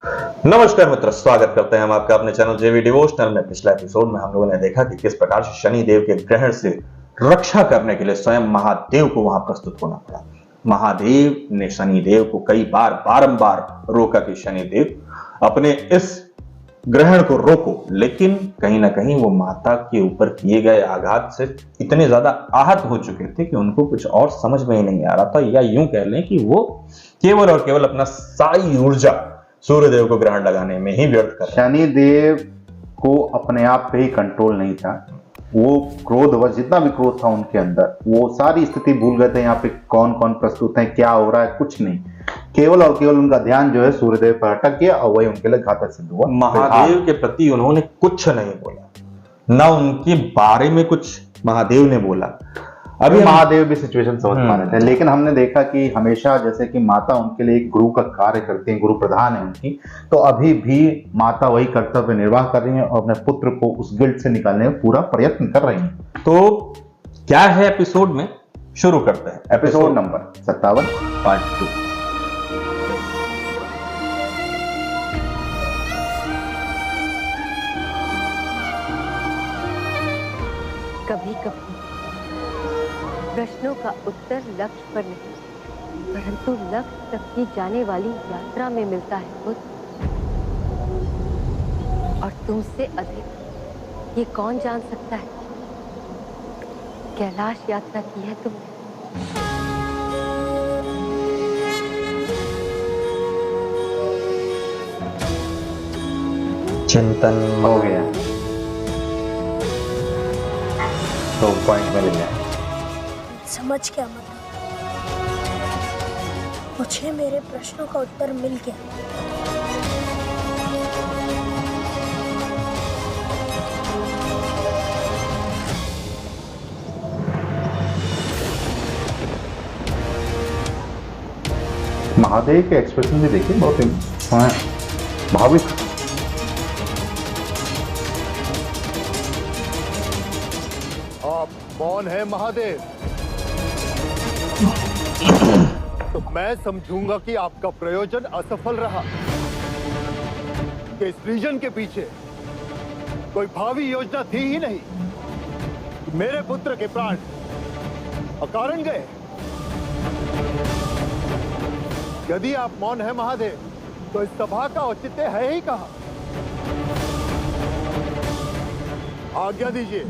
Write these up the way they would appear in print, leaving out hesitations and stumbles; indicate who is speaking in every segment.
Speaker 1: नमस्कार मित्र, स्वागत करते हैं हम आपका अपने चैनल जेवी डिवोशनल में। पिछला एपिसोड में हम लोगों ने देखा कि किस प्रकार से शनि देव के ग्रहण से रक्षा करने के लिए स्वयं महादेव को वहां प्रस्तुत होना पड़ा। महादेव ने शनि देव को कई बार बारंबार रोका कि शनि देव अपने इस ग्रहण को रोको, लेकिन कहीं ना कहीं वो माता के ऊपर किए गए आघात से इतने ज्यादा आहत हो चुके थे कि उनको कुछ और समझ में ही नहीं आ रहा था, या यूं कह लें कि वो केवल और केवल अपना सारी ऊर्जा सूर्यदेव को ग्रहण लगाने में ही व्यर्थ कर।
Speaker 2: शनि देव को अपने आप पे ही कंट्रोल नहीं था। वो क्रोधवश, जितना भी क्रोध था उनके अंदर, वो सारी स्थिति भूल गए थे। यहाँ पे कौन कौन प्रस्तुत है, क्या हो रहा है, कुछ नहीं। केवल और केवल उनका ध्यान जो है सूर्यदेव पर अटक गया और वही उनके लिए घातक सिद्ध हुआ।
Speaker 1: महादेव के प्रति उन्होंने कुछ नहीं बोला, ना उनके बारे में कुछ महादेव ने बोला।
Speaker 2: अभी महादेव भी सिचुएशन समझ पा रहे थे, लेकिन हमने देखा कि हमेशा जैसे कि माता उनके लिए एक गुरु का कार्य करती है, गुरु प्रधान है उनकी, तो अभी भी माता वही कर्तव्य निर्वाह कर रही है और अपने पुत्र को उस गिल्ट से निकालने में पूरा प्रयत्न कर रही है।
Speaker 1: तो क्या है एपिसोड में, शुरू करते हैं।
Speaker 2: Episode number 57 part 2।
Speaker 3: कभी कभी प्रश्नों का उत्तर लक्ष्य पर नहीं, परंतु लक्ष्य तक की जाने वाली यात्रा में मिलता है खुद। और तुमसे अधिक ये कौन जान सकता है, कैलाश यात्रा की है तुमने।
Speaker 1: चिंतन
Speaker 2: हो गया, 2 पॉइंट मिल गया।
Speaker 4: समझ क्या मतलब, मुझे मेरे प्रश्नों का उत्तर मिल गया।
Speaker 2: महादेव के एक्सप्रेशन भी देखिए, बहुत भाविक।
Speaker 5: आप कौन है महादेव? तो मैं समझूंगा कि आपका प्रयोजन असफल रहा, कि इस रीजन के पीछे कोई भावी योजना थी ही नहीं। मेरे पुत्र के प्राण अकारण गए। यदि आप मौन है महादेव, तो इस सभा का औचित्य है ही कहां? आज्ञा दीजिए।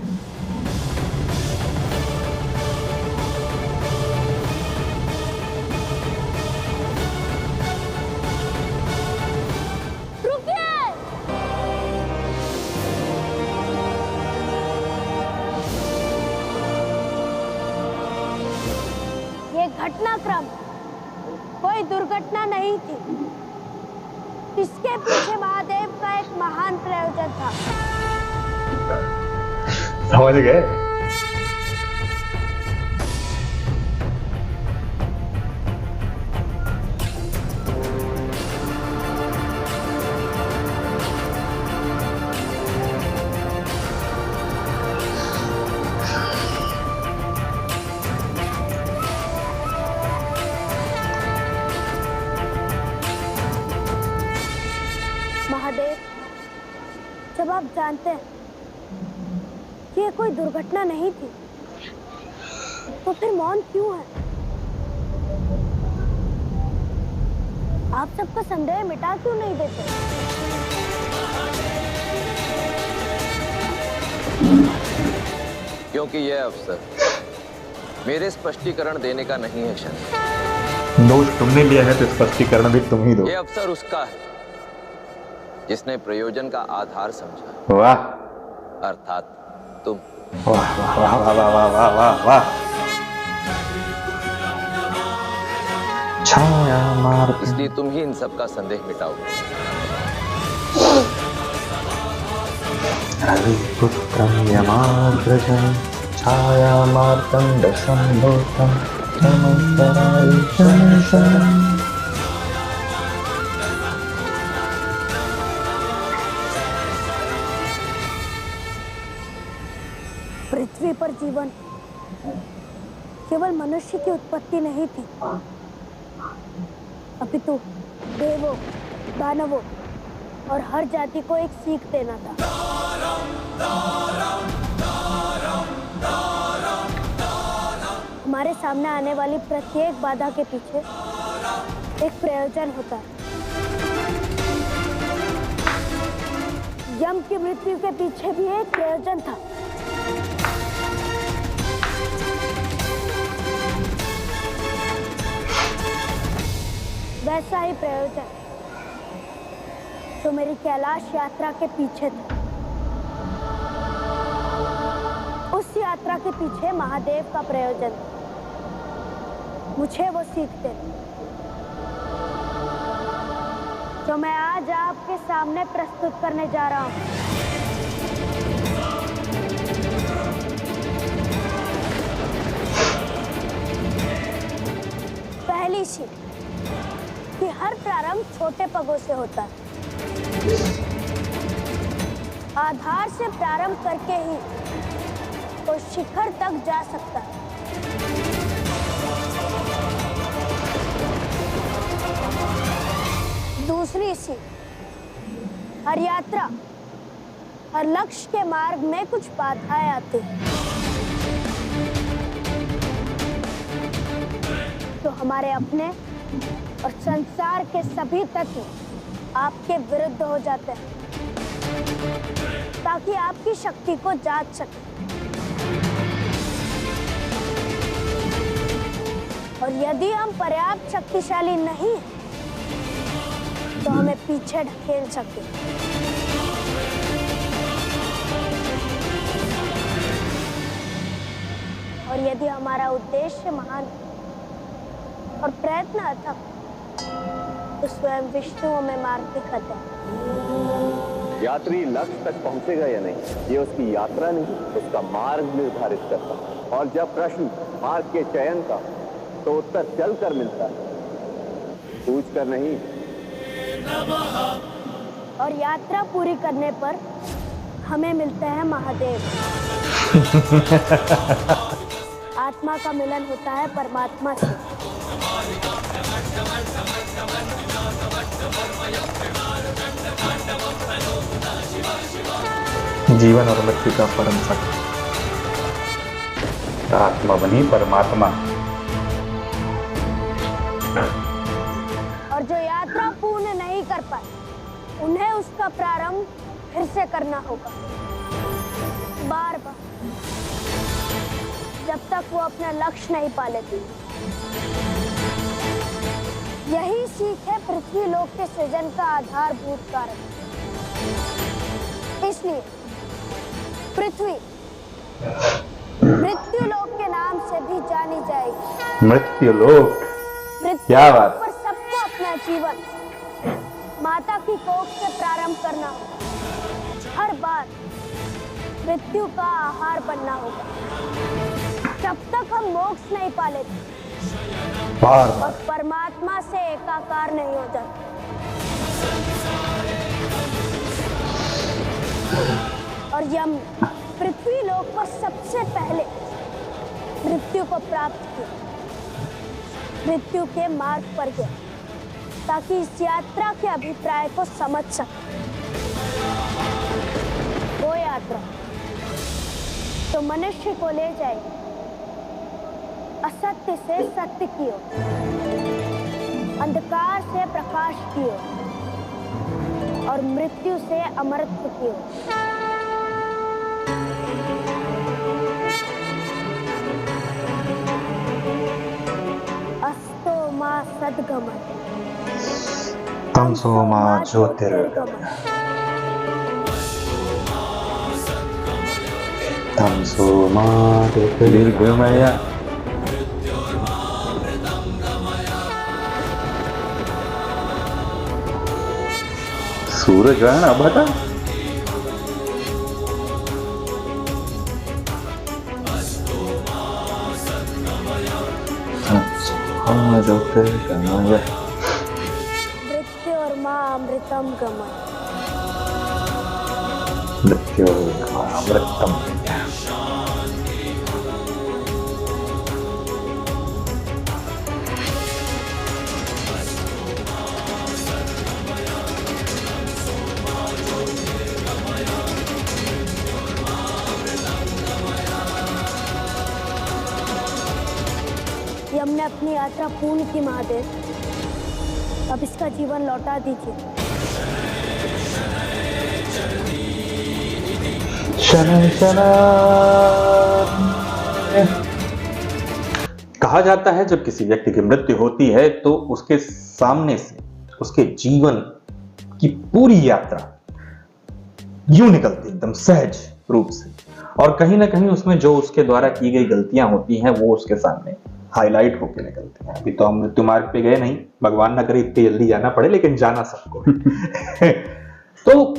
Speaker 4: घटनाक्रम कोई दुर्घटना नहीं थी, इसके पीछे महादेव का एक महान प्रयोजन था।
Speaker 2: समझ गए?
Speaker 4: महादेव, जब आप जानते हैं कि ये कोई दुर्घटना नहीं थी, तो फिर मौन क्यों है? आप सबका संदेह मिटा क्यों नहीं देते?
Speaker 6: क्योंकि यह अवसर मेरे स्पष्टीकरण देने का नहीं है शनि।
Speaker 2: दोष तुमने लिया है तो स्पष्टीकरण भी तुम ही दो।
Speaker 6: यह अवसर उसका है जिसने प्रयोजन का आधार समझा।
Speaker 2: वाह,
Speaker 6: अर्थात तुम।
Speaker 2: वाह वाह वाह वाह वाह वाह वाह वाह।
Speaker 1: छाया मार,
Speaker 6: इसलिए तुम ही इन सब का संदेह मिटाओगे।
Speaker 1: रविपुत्रं यमाग्रजं छाया मार्तंड संभूतं नमस्काराय शनिशं।
Speaker 4: पृथ्वी पर जीवन केवल मनुष्य की उत्पत्ति नहीं थी, अपितु देवों, दानवों और हर जाति को एक सीख देना था। हमारे सामने आने वाली प्रत्येक बाधा के पीछे एक प्रयोजन होता है। यम की मृत्यु के पीछे भी एक प्रयोजन था। वैसा ही प्रयोजन जो मेरी कैलाश यात्रा के पीछे था। उस यात्रा के पीछे महादेव का प्रयोजन था। मुझे वो सीख देना जो मैं आज आपके सामने प्रस्तुत करने जा रहा हूँ। पहली सीख कि हर प्रारंभ छोटे पगों से होता है। आधार से प्रारंभ करके ही तो शिखर तक जा सकता है। दूसरी सीख, हर यात्रा, हर लक्ष्य के मार्ग में कुछ बाधाएं आती हैं। तो हमारे अपने और संसार के सभी तत्व आपके विरुद्ध हो जाते हैं ताकि आपकी शक्ति को जांच सके। और यदि हम पर्याप्त शक्तिशाली नहीं हैं, तो हमें पीछे ढकेल सके। और यदि हमारा उद्देश्य महान और प्रयत्न अथक, तो स्वयं विष्णु हमें मार्ग दिखाते हैं।
Speaker 7: यात्री लक्ष्य तक पहुंचेगा या नहीं, ये उसकी यात्रा नहीं, उसका मार्ग निर्धारित करता है। और जब प्रश्न मार्ग के चयन का, तो उत्तर चलकर मिलता है, पूछ कर नहीं।
Speaker 4: और यात्रा पूरी करने पर हमें मिलते हैं महादेव। आत्मा का मिलन होता है परमात्मा से।
Speaker 2: जीवन और मृत्यु का परम सत्य, आत्मा बनी परमात्मा।
Speaker 4: और जो यात्रा पूर्ण नहीं कर पाए, उन्हें उसका प्रारंभ फिर से करना होगा, बार बार, जब तक वो अपना लक्ष्य नहीं पा लेते। यही सीख है पृथ्वी लोक के सृजन का आधारभूत कारक। इसलिए पृथ्वी मृत्यु लोक के नाम से भी जानी जाएगी।
Speaker 2: मृत्यु लोक, क्या बात।
Speaker 4: पर सबको अपना जीवन माता की कोख से प्रारंभ करना होगा। हर बार मृत्यु का आहार बनना होगा। जब तक हम मोक्ष नहीं पा लेते और परमात्मा से एकाकार नहीं हो जाते। और यम पृथ्वी लोक पर सबसे पहले मृत्यु को प्राप्त किया, मृत्यु के मार्ग पर गया ताकि इस यात्रा के अभिप्राय को समझ सके। वो यात्रा तो मनुष्य को ले जाएगी असत्य से सत्य की ओर, अंधकार से प्रकाश की ओर और मृत्यु से अमरत्व की ओर। अस्तो मा सद्गमन,
Speaker 2: तमसो मा ज्योतिर्गमय, तमसो मा ज्योतिर्गमय। सूरज है ना बता।
Speaker 4: मृत्यु और माँ अमृतम गमन।
Speaker 2: मृत्यु अमृतम।
Speaker 4: अपनी यात्रा पूर्ण की महादेव, अब इसका जीवन लौटा दीजिए।
Speaker 2: शरण शरण।
Speaker 1: कहा जाता है जब किसी व्यक्ति की मृत्यु होती है तो उसके सामने से उसके जीवन की पूरी यात्रा यूं निकलती एकदम सहज रूप से, और कहीं ना कहीं उसमें जो उसके द्वारा की गई गलतियां होती हैं वो उसके सामने हाईलाइट होकर निकलती हैं। अभी तो हम मृत्यु मार्ग पे गए नहीं, भगवान ना करे इतनी जल्दी जाना पड़े, लेकिन जाना सबको। तो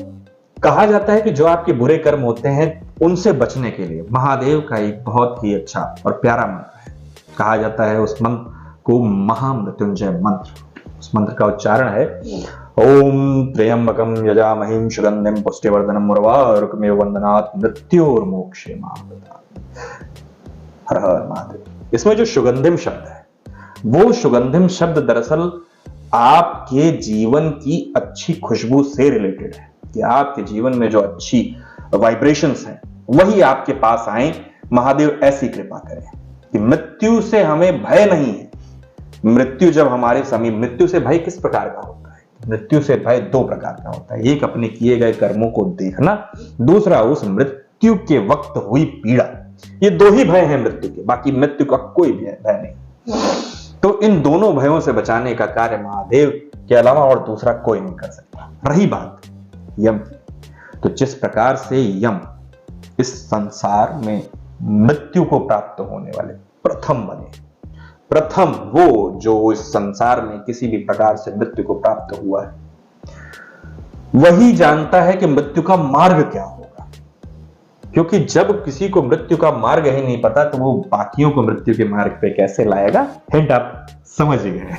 Speaker 1: कहा जाता है कि जो आपके बुरे कर्म होते हैं उनसे बचने के लिए महादेव का एक बहुत ही अच्छा और प्यारा मंत्र है। कहा जाता है उस मंत्र को महामृत्युंजय मंत्र। उस मंत्र का उच्चारण है ओम त्र्यंबकम यजामहिं सुगंधिं पुष्टिवर्धनम् उर्वारुकमिव बंधनात् मृत्योर्मोक्षे मामृतात्। हर हर महादेव। इसमें जो सुगंधिम शब्द है, वो सुगंधिम शब्द दरअसल आपके जीवन की अच्छी खुशबू से रिलेटेड है, कि आपके जीवन में जो अच्छी वाइब्रेशंस हैं वही आपके पास आए। महादेव ऐसी कृपा करें कि मृत्यु से हमें भय नहीं है। मृत्यु जब हमारे समीप, मृत्यु से भय किस प्रकार का होता है? मृत्यु से भय दो प्रकार का होता है। एक अपने किए गए कर्मों को देखना, दूसरा उस मृत्यु के वक्त हुई पीड़ा। ये दो ही भय हैं मृत्यु के, बाकी मृत्यु का कोई भय नहीं। तो इन दोनों भयों से बचाने का कार्य महादेव के अलावा और दूसरा कोई नहीं कर सकता। रही बात यम की, तो जिस प्रकार से यम इस संसार में मृत्यु को प्राप्त होने वाले प्रथम बने, प्रथम वो जो इस संसार में किसी भी प्रकार से मृत्यु को प्राप्त हुआ है, वही जानता है कि मृत्यु का मार्ग क्या होगा। क्योंकि जब किसी को मृत्यु का मार्ग ही नहीं पता तो वो बाकियों को मृत्यु के मार्ग पे कैसे लाएगा? हिंट आप समझ गए।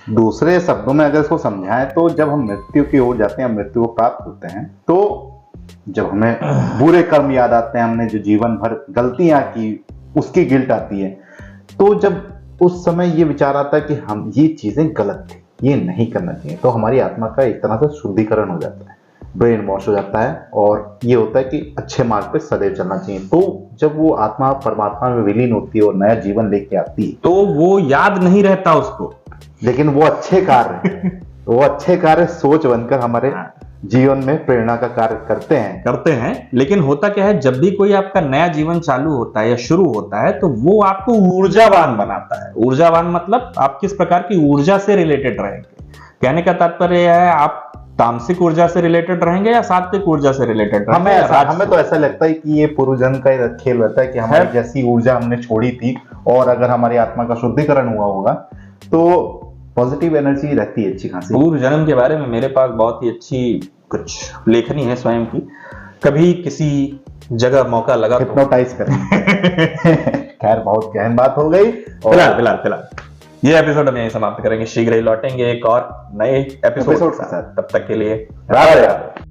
Speaker 2: दूसरे शब्दों में अगर इसको समझाएं तो जब हम मृत्यु की ओर जाते हैं, मृत्यु को प्राप्त होते हैं, तो जब हमें बुरे कर्म याद आते हैं, हमने जो जीवन भर गलतियां की उसकी गिल्ट आती है, तो जब उस समय ये विचार आता है कि हम ये चीजें गलत थी, ये नहीं करना चाहिए, तो हमारी आत्मा का एक तरह से शुद्धिकरण हो जाता है, ब्रेन वॉश हो जाता है, और ये होता है कि अच्छे मार्ग पे सदैव चलना चाहिए। तो जब वो आत्मा परमात्मा में विलीन होती है और नया जीवन लेके आती है,
Speaker 1: तो वो याद नहीं रहता उसको,
Speaker 2: लेकिन वो अच्छे कार्य सोच बनकर हमारे जीवन में प्रेरणा का कार्य करते हैं।
Speaker 1: लेकिन होता क्या है, जब भी कोई आपका नया जीवन चालू होता है या शुरू होता है तो वो आपको ऊर्जावान बनाता है। ऊर्जावान मतलब आप किस प्रकार की ऊर्जा से रिलेटेड रहेंगे। कहने का तात्पर्य है आप तामसिक ऊर्जा से रिलेटेड रहेंगे या सात्विक ऊर्जा से रिलेटेड रहेंगे।
Speaker 2: हमें तो ऐसा लगता है कि ये पूर्वजन्म का खेल रहता है कि हमारी जैसी ऊर्जा हमने छोड़ी थी, और अगर हमारी आत्मा का शुद्धिकरण हुआ होगा तो पॉजिटिव एनर्जी रहती है अच्छी खासी।
Speaker 1: पूर्व जन्म के बारे में मेरे पास बहुत ही अच्छी कुछ लेखनी है स्वयं की, कभी किसी जगह मौका लगा
Speaker 2: हिप्नोटाइज करेंगे। खैर बहुत गहन बात हो गई।
Speaker 1: फिलहाल ये एपिसोड हम यहीं समाप्त करेंगे। शीघ्र ही लौटेंगे एक और नए एपिसोड के साथ। तब तक के लिए राधे राधे।